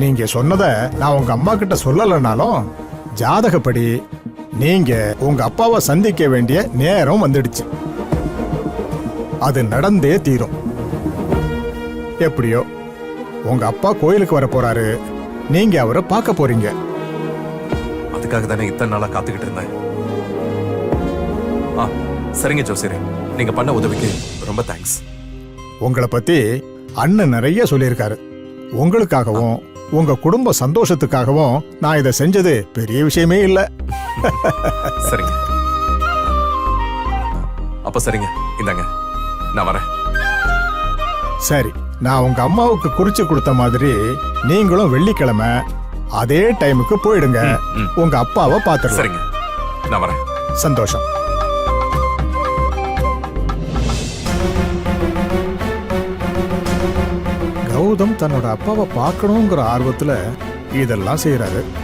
நீங்க சொன்னதை நான் உங்க அம்மா கிட்ட சொல்லலைனாலும் ஜாதகப்படி நீங்க உங்க அப்பாவை சந்திக்க வேண்டிய நேரம் வந்துடுச்சு. அது நடந்தே தீரும். எப்படியோ உங்க அப்பா கோயிலுக்கு வர போறாரு, நீங்க அவரை பார்க்க போறீங்க. அதுக்காக தானே இத்தனை நாளா காத்துக்கிட்டு இருந்தேன். சரிங்க ஜோசியரே, நீங்க பண்ண உதவிக்கு ரொம்ப தேங்க்ஸ். உங்களை பத்தி அண்ணன் நிறைய சொல்லியிருக்காரு. உங்களுக்காகவும் உங்க குடும்ப சந்தோஷத்துக்காகவும் நான் இதை செஞ்சது பெரிய விஷயமே இல்லை. சரிங்க. அப்ப சரிங்க, இந்தாங்க நான் வரேன். சரி, நான் உங்க அம்மாவுக்கு குறிச்சு கொடுத்த மாதிரி நீங்களும் வெள்ளிக்கிழமை அதே டைமுக்கு போயிடுங்க. உங்க அப்பாவை பார்த்துருங்க. சரிங்க, நான் வரேன். சந்தோஷம். கௌதம் தன்னோட அப்பாவை பார்க்கணுங்கிற ஆர்வத்துல இதெல்லாம் செய்யறாரு.